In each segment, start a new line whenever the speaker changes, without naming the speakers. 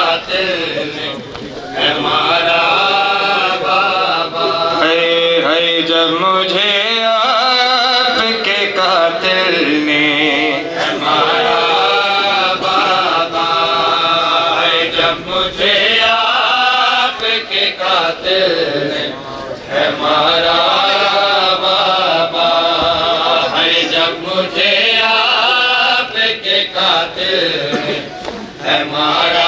कातिल ने हमारा बाबा। है जब मुझे आपके कातिल ने हमारा बाबा, है जब मुझे आपके कातिल ने हमारा बाबा, है जब मुझे आपके कातिल ने हमारा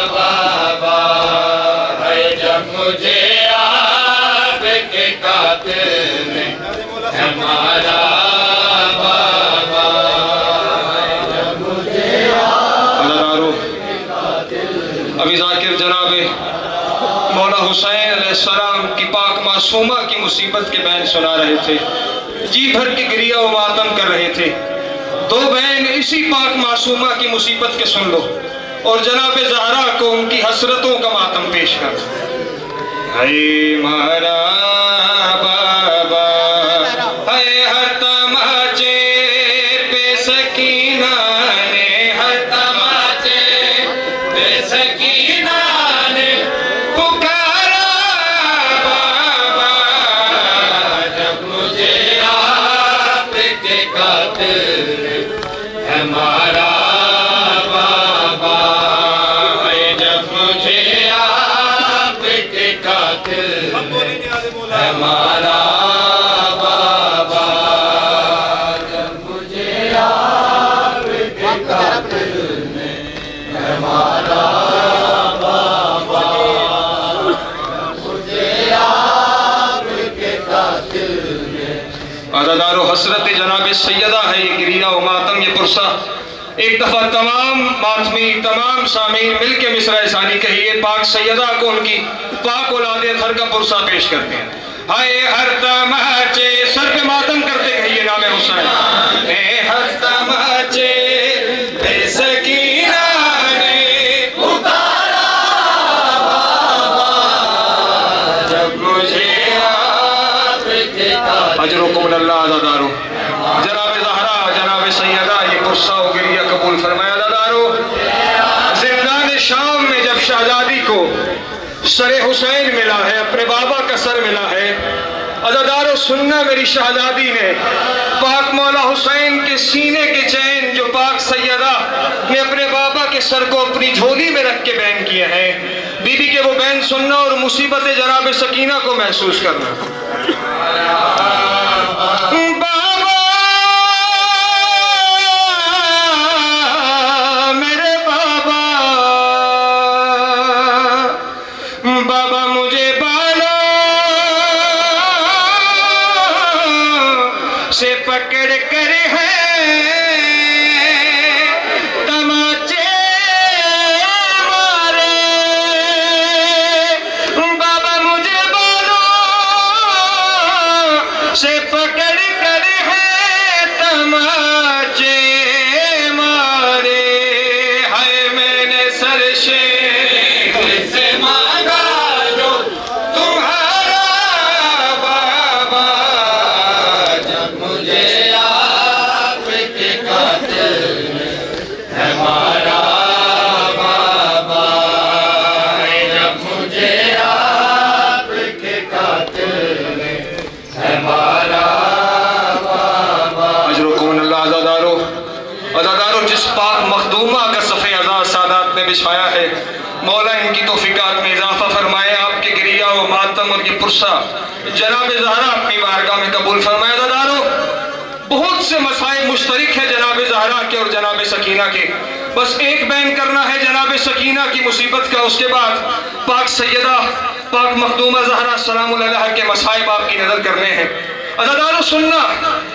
बाबा, है जब मुझे आपके कातिल ने हमारा बाबा, है जब मुझे आपके कातिल। अभी जाकिर जनाबे मौला हुसैन अलैहिस्सलाम की पाक मासूमा की मुसीबत के बयान सुना रहे थे, जी भर के गिरिया व मातम कर रहे थे। दो बहन इसी पाक मासूमा की मुसीबत के सुन लो और जनाब ज़हरा को उनकी हसरतों का मातम पेश कर। है मारा बाबा, है हर तमाचे पे सकीना ने, हर तमाचे पे सकीना ने पुकारा बाबा, जब मुझे आपके कातिल हमारा बाबा, है जब मुझे आपके कातिल हमारा बाबा, जब मुझे आपके कातिल हमारा बाबा, जब मुझे आपके कातिल। अज़ादारो हसरत जनाब सैयदा है ये गिरिया व मातम, ये पुरसा। एक दफ़ा तमाम मातमी तमाम सामीन मिल के मिसरा सानी कहिए, पाक सैयदा को उनकी पाक औलाद अतहर का पुरसा पेश करते हैं। हाय हर तमाचे सर पे मातम करते कहिए नाम हुसैन, हर तमाचे बेसकीना ने पुकारा बाबा, जब मुझे आपके अजरुकुम अल्लाह अज़ादारो। जनाब ज़हरा जनाब सैयदा ये गुस्सा हो गिरिया कबूल फरमाया। अज़ादारो ज़िंदान शाम में जब शहजादी को सरे हुसैन मिला है, अपने बाबा का सर मिला है, अज़ादारो सुनना मेरी शहजादी ने पाक मौला हुसैन के सीने के चैन जो पाक सैयदा ने अपने बाबा के सर को अपनी झोली में रख के बैन किए हैं, बीबी के वो बैन सुनना और मुसीबत जनाब सकीना को महसूस करना। बाबा मेरे बाबा, बाबा मुझे बालों से पकड़ कर है तमाचे मारे, बाबा मुझे बालों से पकड़ कर है तमाचे मारे, है मैंने सर से मांगा जो तुम्हारा बाबा, जब मुझे आपके कातिल हमारा बाबा, जब मुझे आपके कातिल हमारा बाबा। अजरुकुम अल्लाह। अज़ादारो अज़ादारो जिस पाक मखदूमा का सफ़े अज़ा सादात ने बिछाया है, मौला इनकी तौफीकात में इजाफा फरमाए, आपके गिरिया व मातम और ये पुरसा जनाब ज़हरा अपनी बारगाह में कबूल फरमाए। अज़ादारो बहुत से मसाइल मुश्तरक है जनाब ज़हरा के और जनाब सकीना के, बस एक बैन करना है जनाब सकीना की मुसीबत का, उसके बाद पाक सैयदा पाक मखदूमा ज़हरा सलामुल्लाह अलैहा के मसाइब आपकी नज़र करने हैं। अज़ादारो सुनना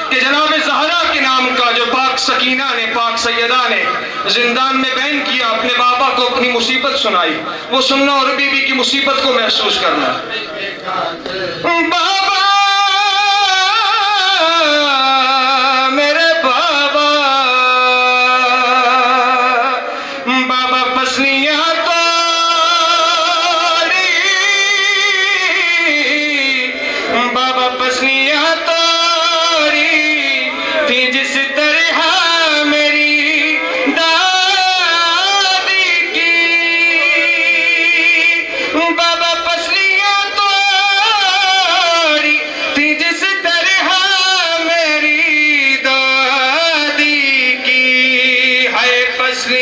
कि जनाब ज़हरा के नाम का जो पाक सकीना ने पाक सैयदा ने जिंदान में बैन किया, अपने बाबा को अपनी मुसीबत सुनाई, वो सुनना और बीबी की मुसीबत को महसूस करना। बाबा मेरे बाबा, बाबा पसलियां तोड़ी, बाबा पसलियां तोड़ी थी जिस तरह मेरी दादी की,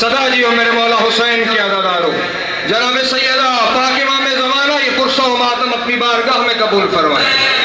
सदा जियो मेरे मौला हुसैन के अदादारो, जनाब सैयदा पाक इमाम ज़माना ये पुरसा व मातम अपनी बारगाह में कबूल फरमाए।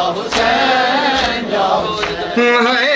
हुसैन या हुसैन।
है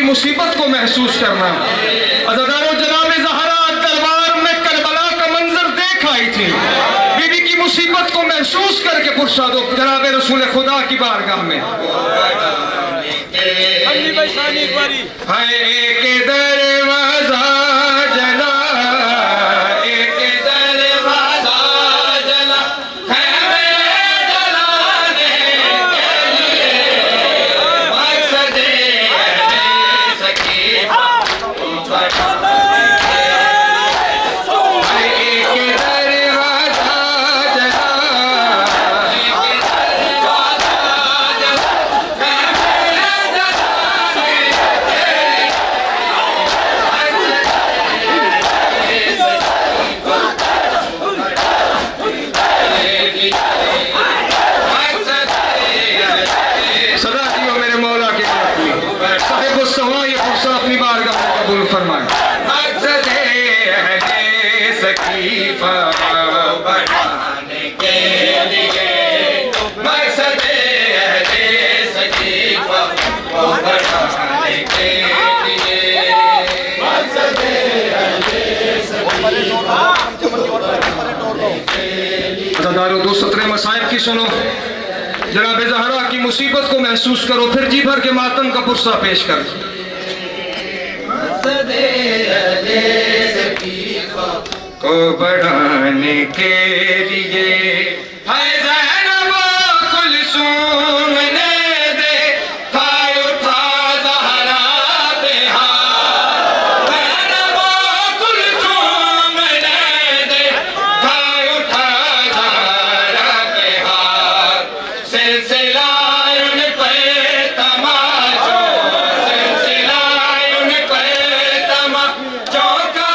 मुसीबत को महसूस करना। अज़ादारों, जनाब ज़हरा दरबार में करबला का मंजर देख आई थी। बीबी की मुसीबत को महसूस करके पुरसादो जनाब रसूल खुदा की बारगाह में है एक दरवाजा जला, एक दरवाजा जला दो सत्रह मसाइब की सुनो। जनाब ज़हरा की मुसीबत को महसूस करो, फिर जी भर के मातम का पुरसा पेश कर। को बढ़ाने के लिए है ज़ैनब कुलसूम ने देखा उठा ज़हरा पे हाथ। ज़ैनब कुलसूम ने देखा उठा ज़हरा पे हाथ। सिलसिला उन पे तमाचो, सिलसिला उन पे तमाचो का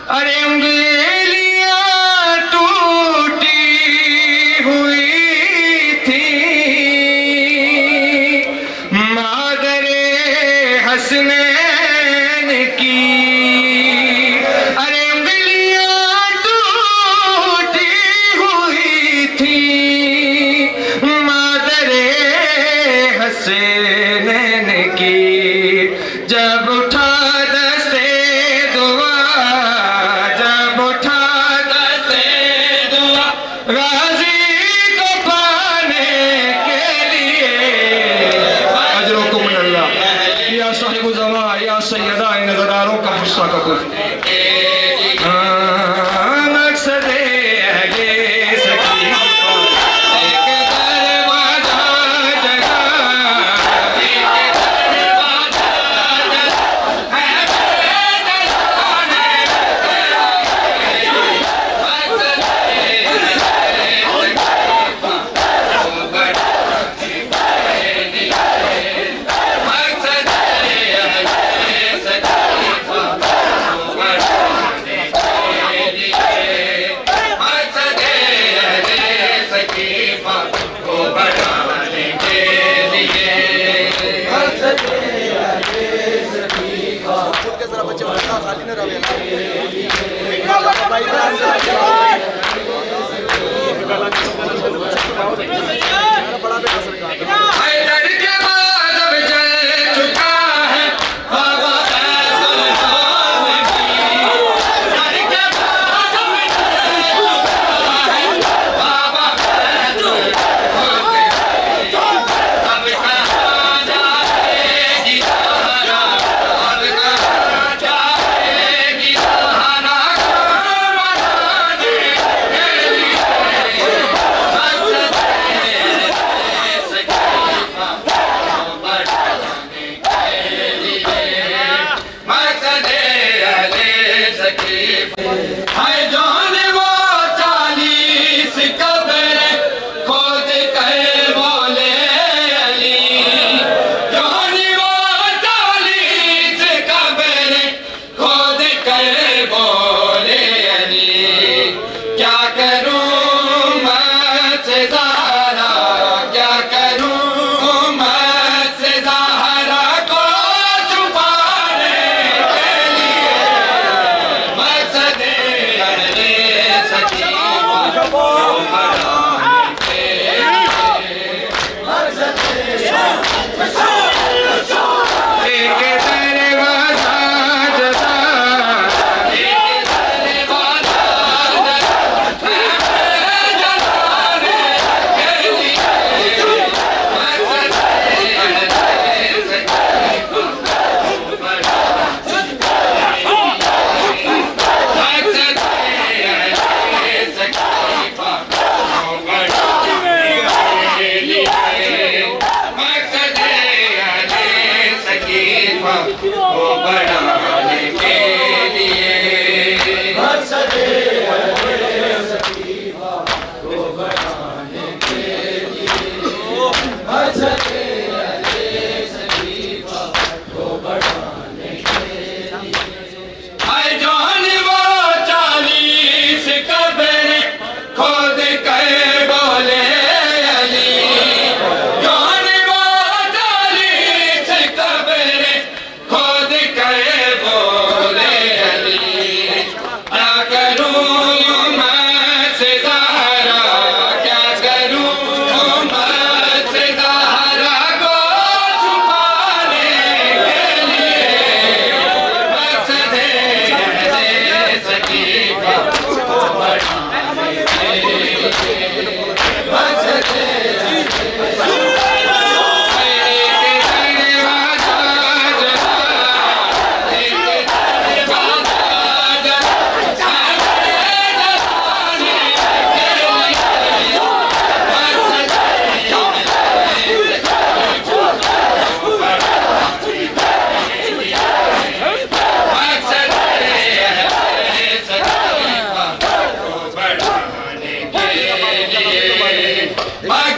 अरे उंगलियां टूटी गुस्सा का कुछ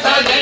मकसद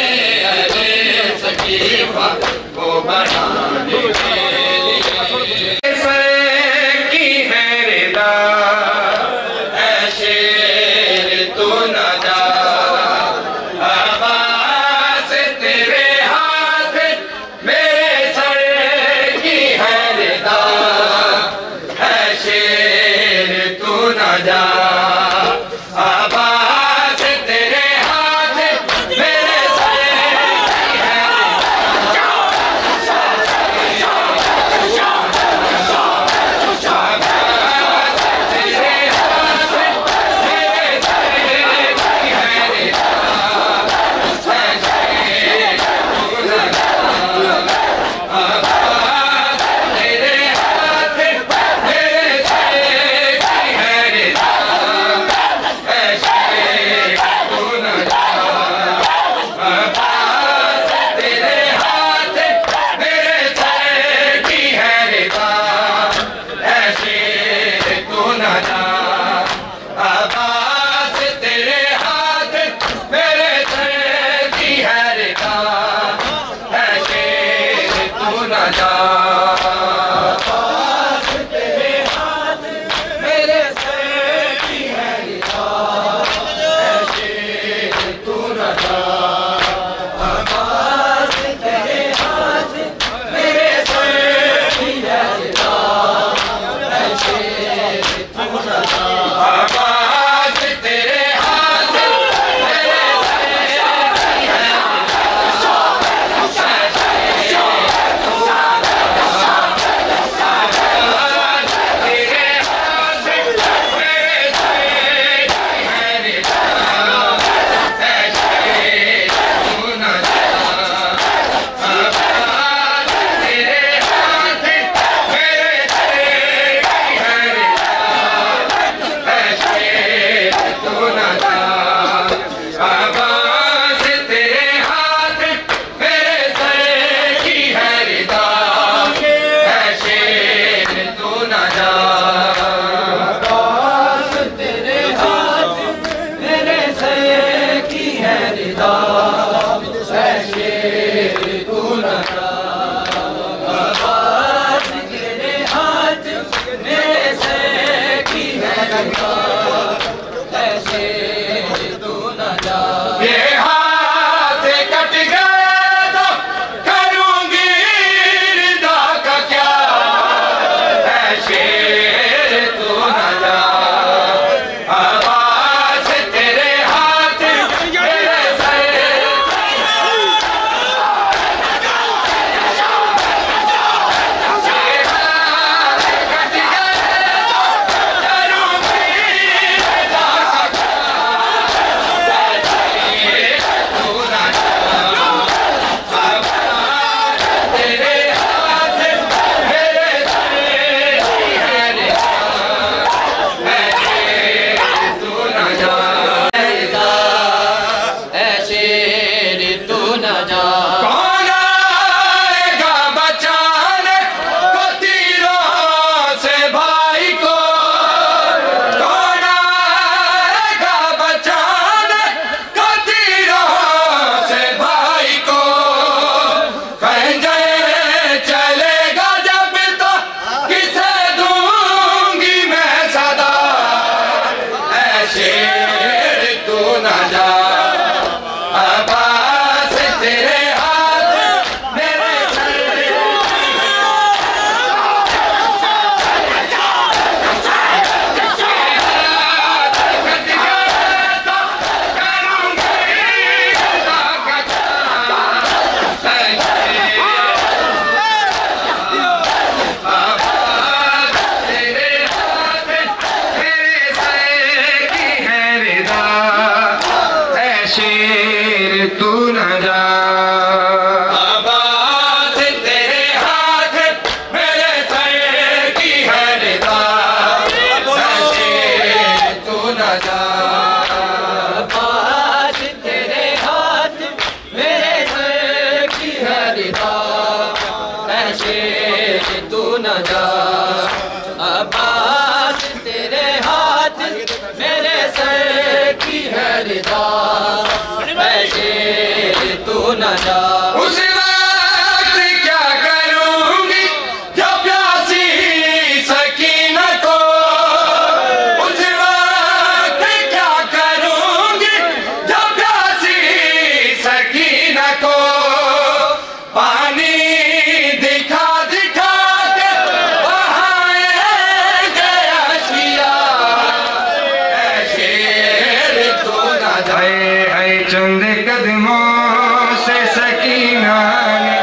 चंद कदमों से सकीना ने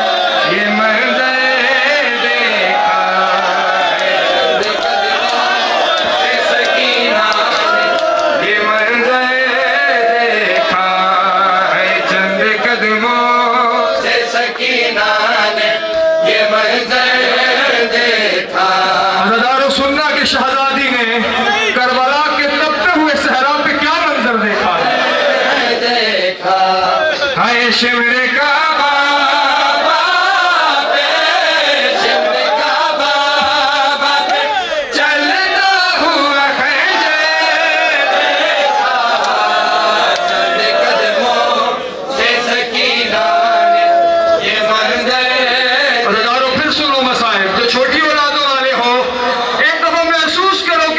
ये मंजर देखा है, चंद कदमों से सकीना ने ये मंजर देखा। हज़ारों सुन्ना की शहजादी ने करबला के तपते हुए सहरा पे क्या मंजर देखा है। हाय शिमरे का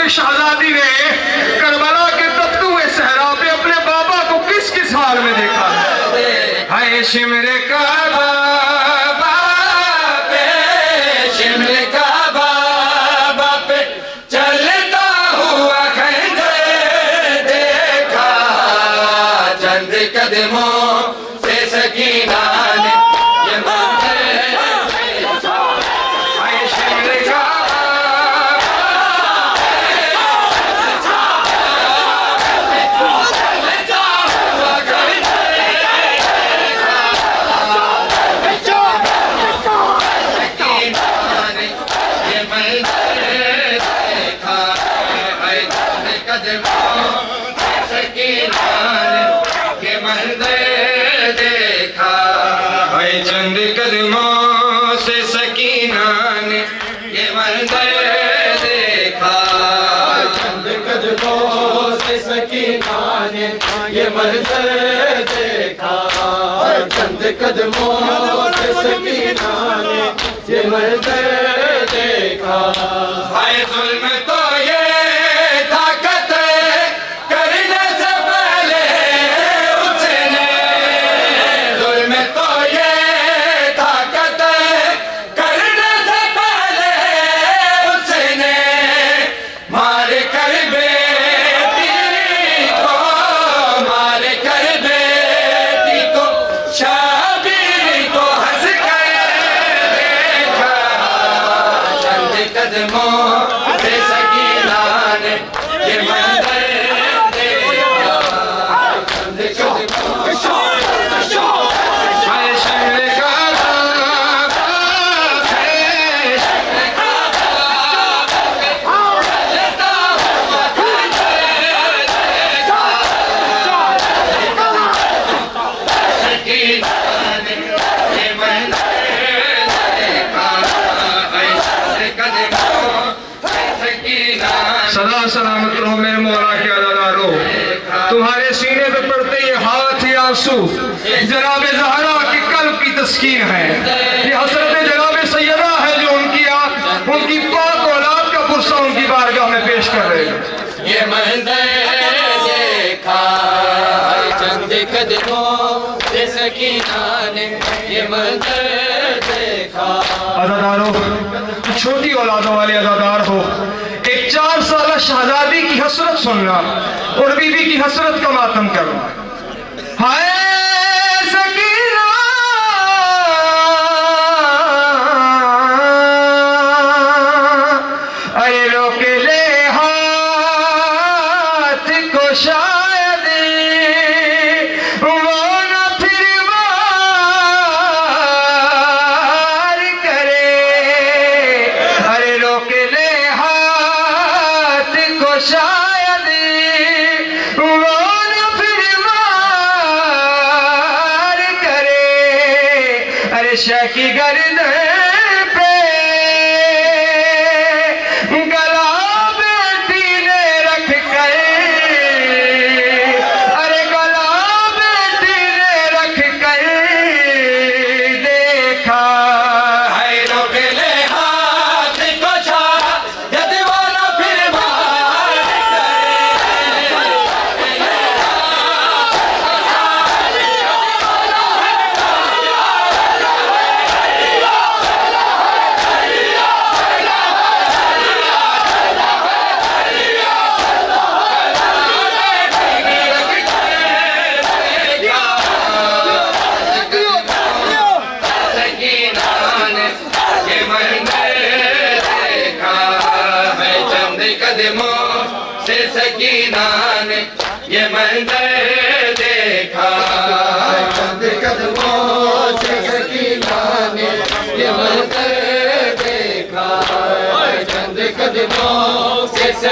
शहजादी ने करबला के तपते हुए सहरा पे अपने बाबा को किस किस हाल में देखा है। हाय शिमरे का बाबा पे, शिमरे का बाबा पे चलता हुआ खंजर देखा, चंद कदमों से सकीना ने ये मंजर देखा। हाय शिमरे का चंद कदमों से सकीना ने ये मंजर देखा, चंद कदमों से सकीना ने ये मंजर देखा, चंद कदमों से सकीना ने ये मंजर देखा। हाय जुल्म तो ये ताकत करने से पहले उसने, जुल्म तो ये ताकत करने से पहले उसने मार कर बेटी को, मार कर बेटी को शाबिर को हंस कर देखा, चंद कदमों से सकीना ने ये मंजर देखा, चंद कदमों हाय शिमरे का बाबा है, शिमरे का बाबा चलता हुआ खंजर देखा, सकीना ने ये मंजर देखा, हाय कदमों से सकीना। सदा सलामत रहो मेरे मौला के अज़ादारो, तुम्हारे सीने पे पड़ते ये हाथ या आंसू जनाब ज़हरा की कल्ब की तस्कीन है। ये हसरत जनाब सैयदा है जो उनकी पाक औलाद का पुरसा उनकी बारगाह में पेश कर रहे हैं। ये मंजर देखा, चंद कदमों से सकीना ने ये मंजर देखा। अज़ादारो, छोटी औलादों वाले अज़ादार हो, एक 4 साल शहजादी की हसरत सुनना और बीबी की हसरत का मातम करना। हाय सकीना अरे रोक ले हाथ को शायद वो न फिर वार करे, अरे रोक ले हाथ को शायद वो न फिर वार करे, अरे शाह की गर्दन पे गला बेटी ने रख कर, अरे गला बेटी ने रख कर देखा, है रोक ले हाथ को शायद वो न फिर वार करे,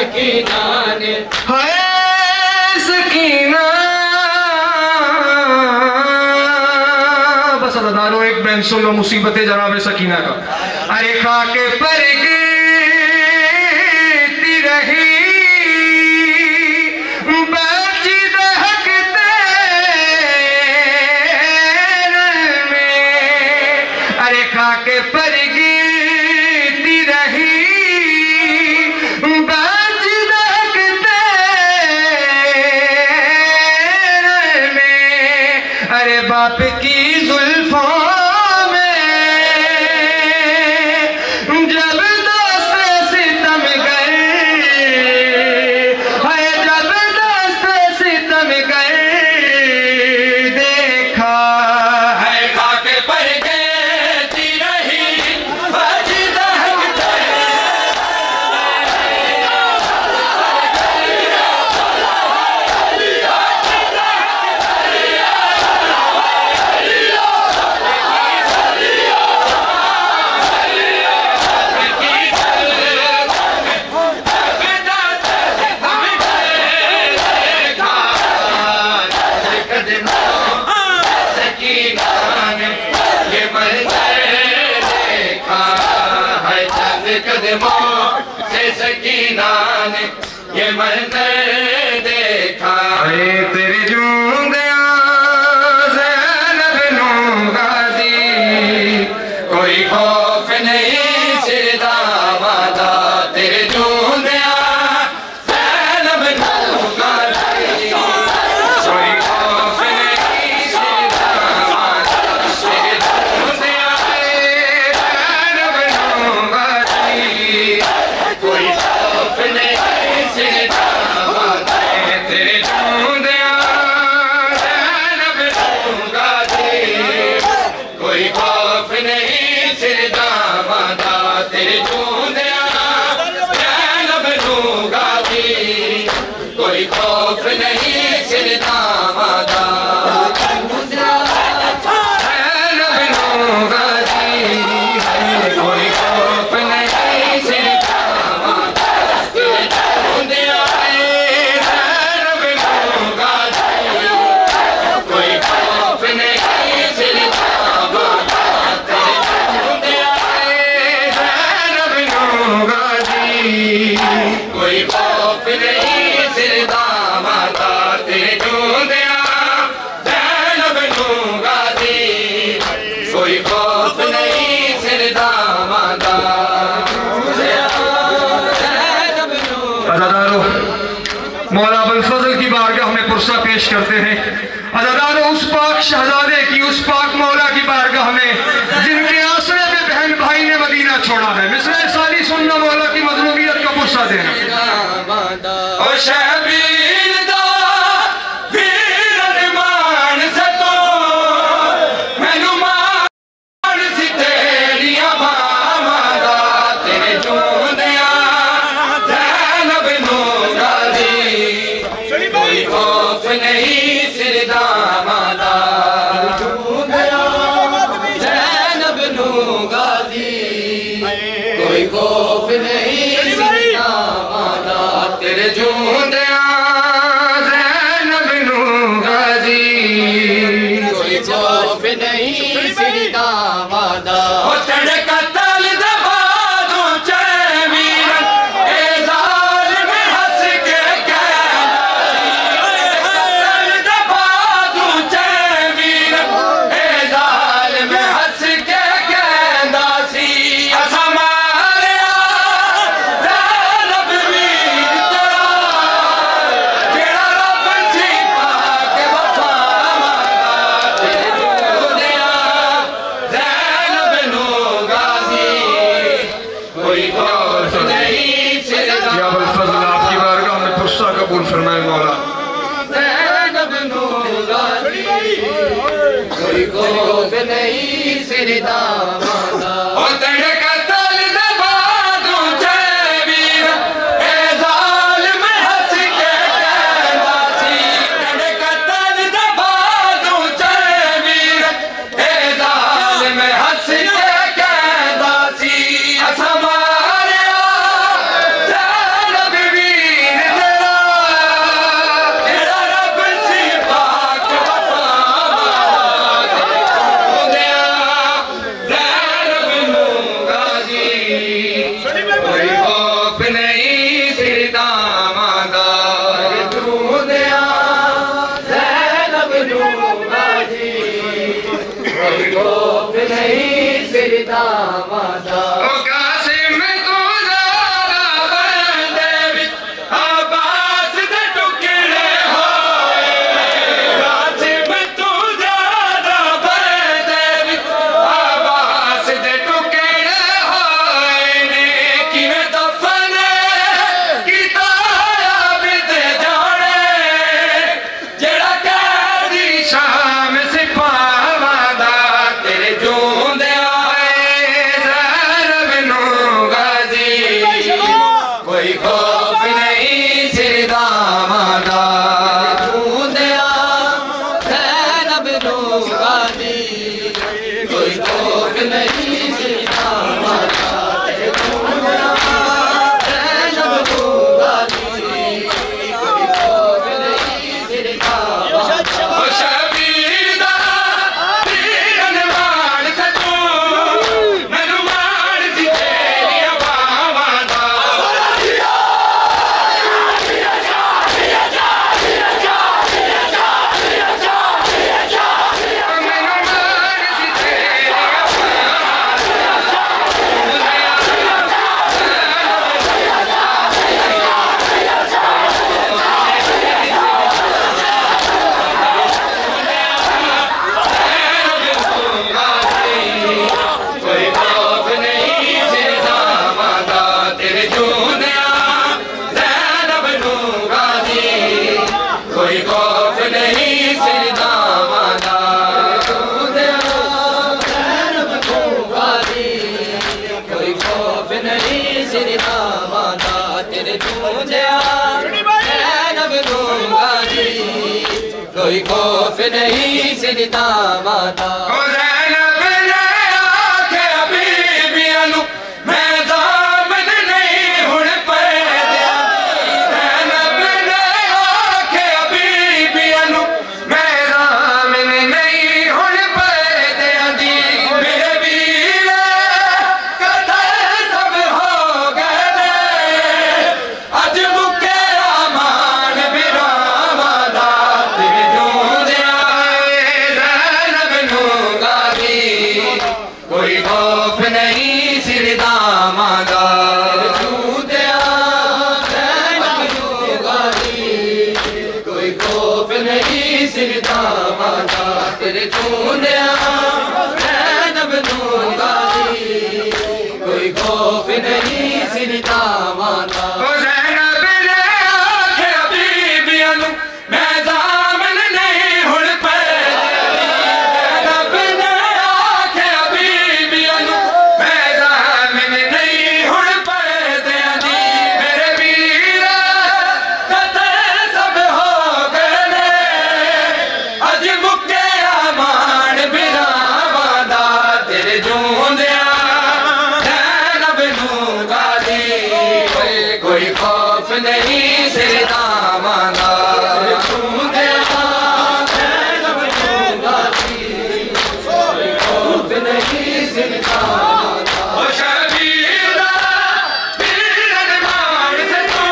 सकीना ने
हाय सकीना। बस अदादारो एक बैन सुन लो मुसीबतें जनाब सकीना का। अरे खाके पर गिरती रही बची दहकते में। अरे खाके पर गिरती रही बची दहकते में। अरे बाप की जुल्फों सकीना ने ये मंजर देखा। अरे तेरे जूंदिया ज़ैनब नो गाजी कोई खौफ नहीं सिर दामादा। तेरे जूंदिया ज़ैनब नो गाजी कोई खौफ नहीं सिर दामादा। तेरे जूंदिया ज़ैनब नो गाजी कोई खौफ नहीं सिर दामादा। तेरे जूंदिया ज़ैनब नो गाजी कोई खौफ नहीं सिर दामादा। तेरे जूंदिया ज़ैनब नो गाजी कोई खौफ नहीं सिर दामादा। ज़ैनब नो गाजी कोई खौफ नहीं सिर दामादा। तेरे जूंदिया ज़ैनब नो गाजी कोई खौफ नहीं सिर दामादा। तेरे जूंदिया ज़ैनब नो गाजी कोई खौफ नहीं सिर दामादा। तेरे जूंदिया ज़ैनब नो गाजी कोई खौफ नहीं सिर दामादा। अज़ादारो मौला अबुल फजल की बारगाह में पुरसा पेश करते हैं। अज़ादारो उस पाक शहजादे की, उस पाक मौला की बारगाह में जिनके आसरे पे बहन भाई ने मदीना छोड़ा है। मिसरे साली सुनना मौला की मजलूमियत का पुरसा देना। ओ शबीर दा वीर अरमान सतो मैनू मान सी तेरिया भावादा। तेरे जूंदिया ज़ैनब नो गाजी कोई खौफ नहीं सिर दामादा। ज़ैनब नो गाजी कोई खौफ नहीं सिर दामादा। तेरे जूंदिया ज़ैनब नो गाजी कोई खौफ नहीं सिर दामादा। ओ तेरे कत्ल दे बादों चे वीरन ए ज़ालिम हंस के कहना सी। कत्ल दे बादों चे वीरन ए ज़ालिम हंस के कहना सी। असां मारिया ज़ैनब वीर तेरा जेड़ा रब सी पाक वफा मांगा। तेरे जूंदिया ज़ैनब नो गाजी कोई खौफ नहीं सिर दामादा। या अबुल फजल आपकी बारगाह में पुरसा कबूल फरमाए मौला। ज़ैनब नो गाजी कोई खौफ नहीं सिर दामादा। ओ तेरे कत्ल दे बादों चे वीर ए ज़ालिम हंस के कहना सी। तेरे कत्ल दे बादों चे वीर ए ज़ालिम हंस के कहना सी। असां मारिया ज़ैनब वीर
कोई खौफ नहीं फिर दामादा कोई खौफ नहीं सिर दामादा कोई खौफ नहीं सिर दामादा कोई खौफ नहीं सिर दामादा तेरे चूंदिया ज़ैनब दूंगा कोई खौफ नहीं सिर दामादा कोई खौफ नहीं सिर दामादा कोई खौफ नहीं सिर दामादा शबीरा पीरन मान से तो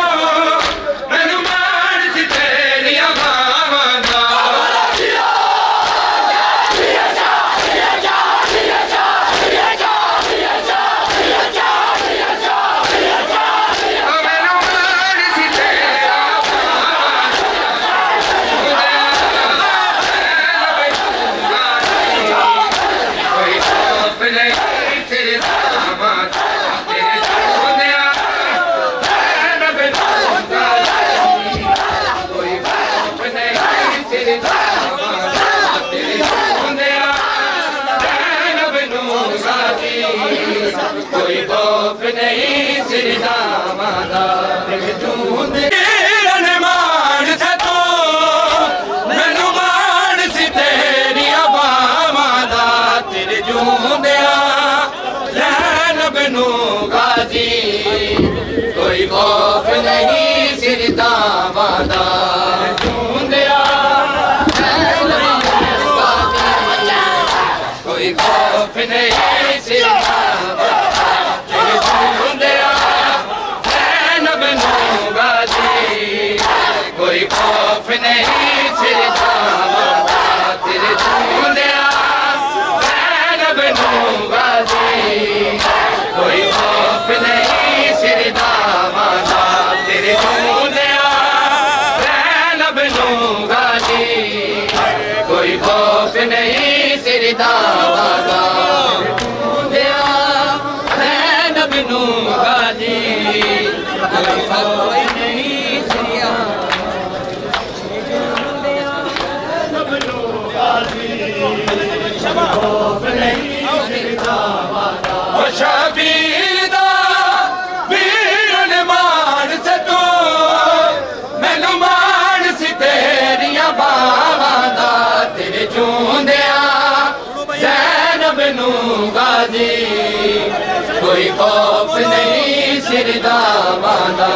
मैनू मान सी तेरिया बावादा कोई खौफ नहीं सिर दामादा मान से तो मैनू मान सी तेरिया बावादा तेरे जूंदिया ज़ैनब नू गाजी कोई खौफ नहीं सिर दामादा कोई खौफ नहीं सिर कोई खौफ नहीं सिर दामादा तेरे चूंदिया दावादा ज़ैनब नू गाजी कोई नहीं सिया
शबीर दा वीर ने मान से तू मैनू मान सी तेरिया बावां दा
तेरे चूंदिया ज़ैनब नू गाजी कोई खौफ नहीं सिर दावादा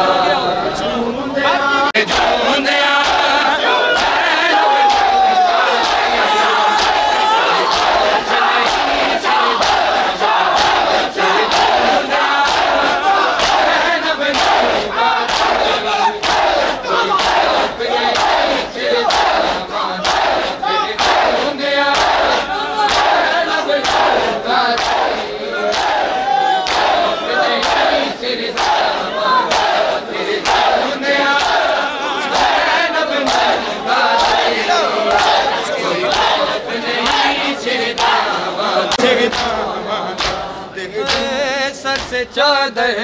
सर से चादर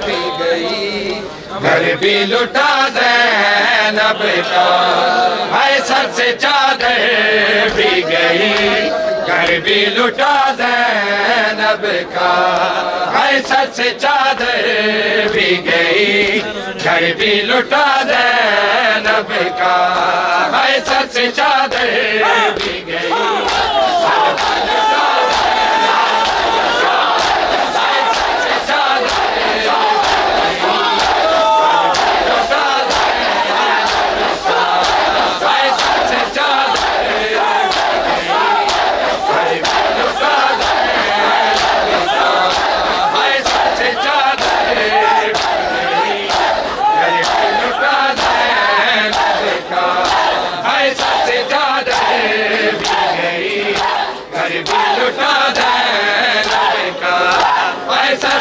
भी गई घर भी लुटा ज़ैनब का है सर से चादर भी गई घर भी लुटा ज़ैनब का है सर से चादर भी गई घर भी लुटा ज़ैनब का है सर से चादर भी गई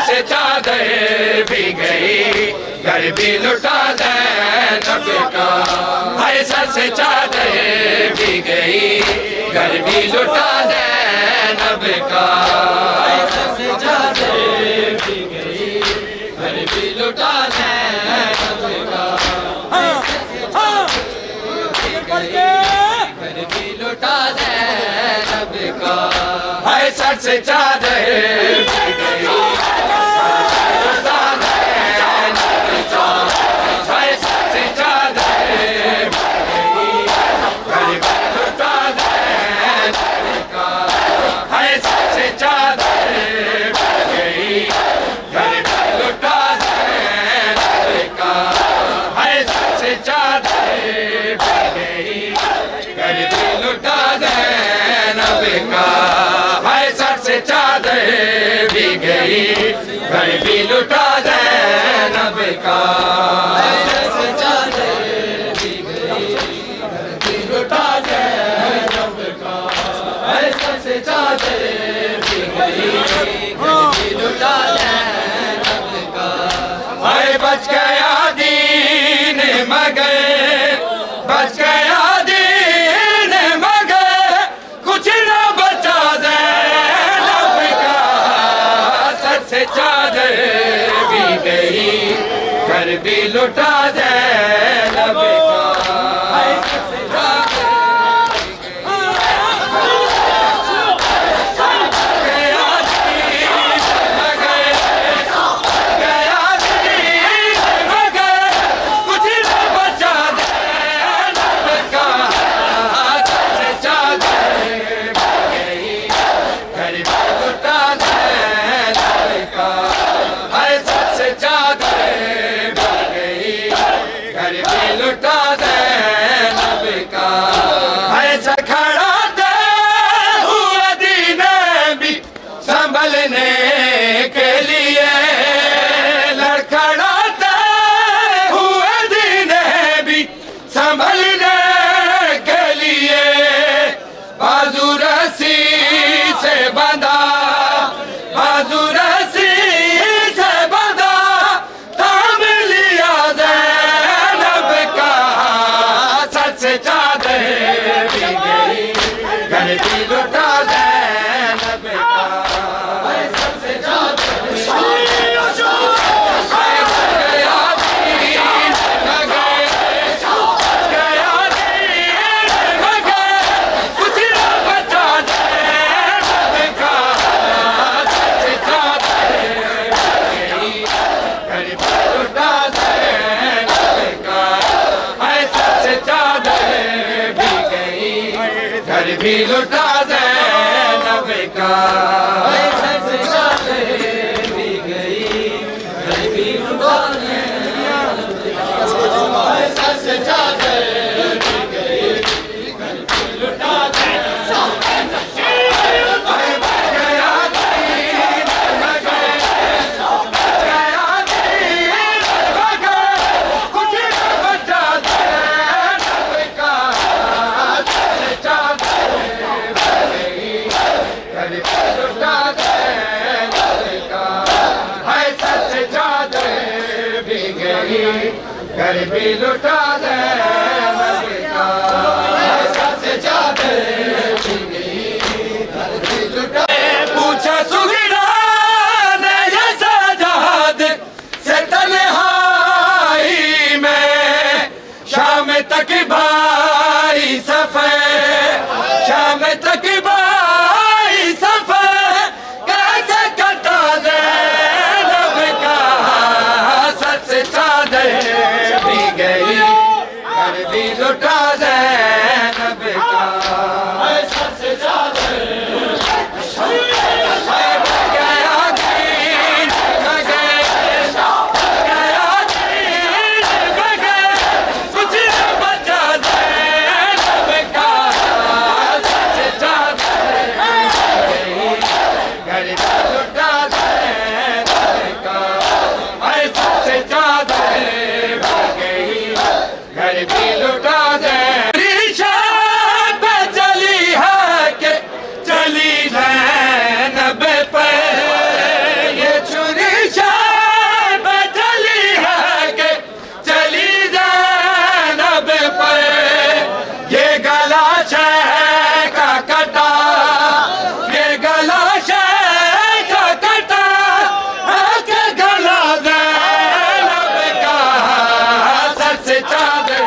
से चादर भी गई घर भी लुटा ज़ैनब का है सर से चादर भी गई घर भी लुटा ज़ैनब का है सर से चादर भी गई घर भी लुटा ज़ैनब का घर भी लुटा ज़ैनब का है सर से चादर भी गई चादर भी गई घर भी लुटा ज़ैनब का चादर भी गई घर भी लुटा ज़ैनब का से चादर भी गई घर भी लुटा ज़ैनब का हाय बच गया दीन मगर बच गया दीन मगर कुछ ना बचा से चादर भी गई घर भी लुटा ज़ैनब का संभलने के लिए लड़खड़ाते हुए दिन भी संभलने के लिए बाजू रस्सी से बंधा बाजू रस्सी से बंधा थाम लिया ज़ैनब का सच चादर भी गई घर भी
लुटा ज़ैनब का सबसे ज्यादा भी लुटा ज़ैनब का सबसे ज्यादा भी गई घर भी लुटा सबसे ज्यादा भी गई घर भी लुटा घर भी लुटा ज़ैनब का सबसे ज्यादा भी गई घर भी लुटा पूछा सुगरा ने ये सजाद से तन्हाई में शाम तक भाई सफर शाम तक भाई सफर कैसे कटा ज़ैनब का सबसे ज्यादा लुटा ज़ैनब का सबसे ज्यादा गया दीन कुछ न बचा ज़ैनब का सबसे ज्यादा घर लुटा ज़ैनब का सबसे ज्यादा घर भी लुटा दे पे चली है कि चली ज़ैनब पे ये छुरी पे चली है कि चली ज़ैनब पे ये गला शह का कटा ये गला शह का कटा के गला ज़ैनब का सबसे ज्यादा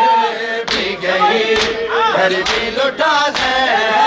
घर भी लुटा ज़ैनब